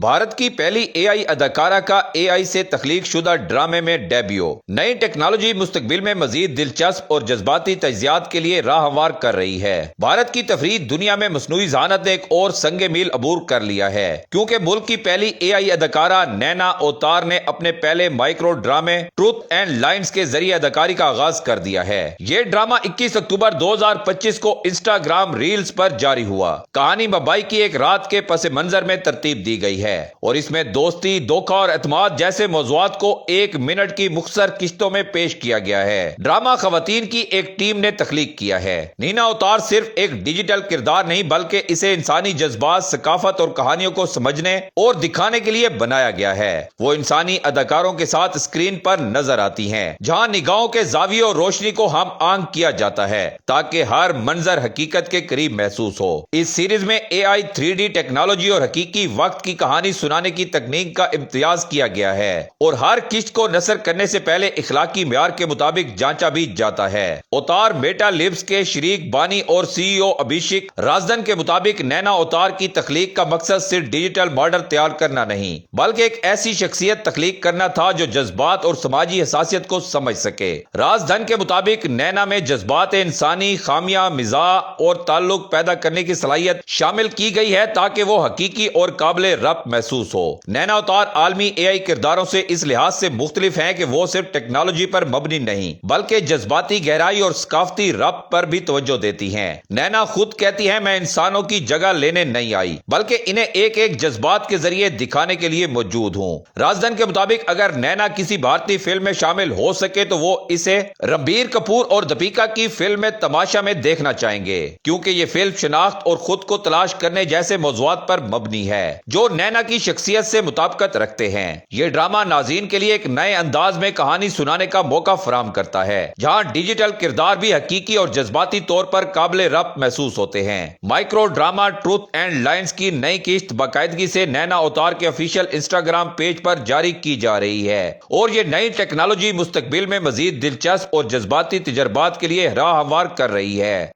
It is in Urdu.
بھارت کی پہلی اے آئی اداکارہ کا اے آئی سے تخلیق شدہ ڈرامے میں ڈیبیو۔ نئی ٹیکنالوجی مستقبل میں مزید دلچسپ اور جذباتی تجزیات کے لیے راہ ہموار کر رہی ہے۔ بھارت کی تفریح دنیا میں مصنوعی ذہانت نے ایک اور سنگ میل عبور کر لیا ہے، کیونکہ ملک کی پہلی اے آئی اداکارہ نینا اوتار نے اپنے پہلے مائکرو ڈرامے ٹروتھ اینڈ لائنز کے ذریعے اداکاری کا آغاز کر دیا ہے۔ یہ ڈرامہ 21 اکتوبر 2025 کو انسٹاگرام ریلز پر جاری ہوا۔ کہانی ممبئی کی ایک رات کے پس منظر میں ترتیب دی گئی ہے اور اس میں دوستی، دھوکہ اور اعتماد جیسے موضوعات کو 1 منٹ کی مختصر قسطوں میں پیش کیا گیا ہے۔ ڈرامہ خواتین کی ایک ٹیم نے تخلیق کیا ہے۔ نینا اوتار صرف ایک ڈیجیٹل کردار نہیں بلکہ اسے انسانی جذبات، ثقافت اور کہانیوں کو سمجھنے اور دکھانے کے لیے بنایا گیا ہے۔ وہ انسانی اداکاروں کے ساتھ اسکرین پر نظر آتی ہیں، جہاں نگاہوں کے زاویے اور روشنی کو ہم آنکھ کیا جاتا ہے تاکہ ہر منظر حقیقت کے قریب محسوس ہو۔ اس سیریز میں اے آئی 3D ٹیکنالوجی اور حقیقی وقت کی کہانی سنانے کی تکنیک کا امتیاز کیا گیا ہے اور ہر قسط کو نشر کرنے سے پہلے اخلاقی معیار کے مطابق جانچا بھی جاتا ہے۔ اوتار میٹا لیبس کے شریک بانی اور سی ای او ابھیشیک رازدن کے مطابق نینا اوتار کی تخلیق کا مقصد صرف ڈیجیٹل ماڈل تیار کرنا نہیں بلکہ ایک ایسی شخصیت تخلیق کرنا تھا جو جذبات اور سماجی حساسیت کو سمجھ سکے۔ رازدن کے مطابق نینا میں جذبات انسانی، خامیاں، مزاح اور تعلق پیدا کرنے کی صلاحیت شامل کی گئی ہے تاکہ وہ حقیقی اور قابل ربط محسوس ہو۔ نینا اوتار عالمی اے آئی کرداروں سے اس لحاظ سے مختلف ہیں کہ وہ صرف ٹیکنالوجی پر مبنی نہیں بلکہ جذباتی گہرائی اور ثقافتی ربط پر بھی توجہ دیتی ہیں۔ نینا خود کہتی ہیں، میں انسانوں کی جگہ لینے نہیں آئی بلکہ انہیں ایک ایک جذبات کے ذریعے دکھانے کے لیے موجود ہوں۔ رازدن کے مطابق اگر نینا کسی بھارتی فلم میں شامل ہو سکے تو وہ اسے رنبیر کپور اور دیپیکا کی فلم میں تماشا میں دیکھنا چاہیں گے، کیونکہ یہ فلم شناخت اور خود کو تلاش کرنے جیسے موضوعات پر مبنی ہے جو نینا کی شخصیت سے مطابقت رکھتے ہیں۔ یہ ڈرامہ ناظرین کے لیے ایک نئے انداز میں کہانی سنانے کا موقع فراہم کرتا ہے، جہاں ڈیجیٹل کردار بھی حقیقی اور جذباتی طور پر قابل ربط محسوس ہوتے ہیں۔ Micro drama truth and lines کی نئی قسط باقاعدگی سے نینا اوتار کے آفیشیل انسٹاگرام پیج پر جاری کی جا رہی ہے اور یہ نئی ٹیکنالوجی مستقبل میں مزید دلچسپ اور جذباتی تجربات کے لیے راہ ہموار کر رہی ہے۔